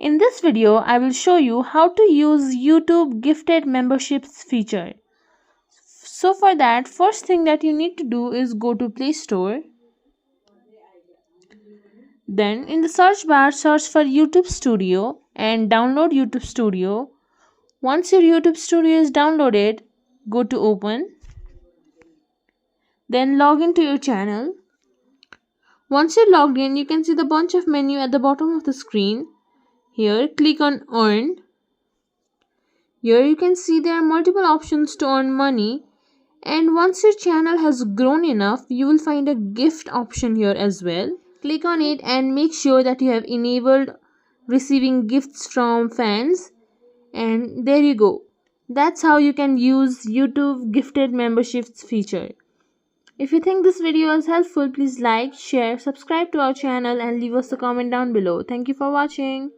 In this video, I will show you how to use YouTube gifted memberships feature. So for that, first thing that you need to do is go to Play Store. Then in the search bar, search for YouTube Studio and download YouTube Studio. Once your YouTube Studio is downloaded, go to Open. Then log into your channel. Once you're logged in, you can see the bunch of menu at the bottom of the screen. Here, click on Earn. Here you can see there are multiple options to earn money, and once your channel has grown enough, you will find a gift option here as well. Click on it and make sure that you have enabled receiving gifts from fans, and there you go. That's how you can use YouTube gifted memberships feature. If you think this video is helpful, please like, share, subscribe to our channel and leave us a comment down below. Thank you for watching.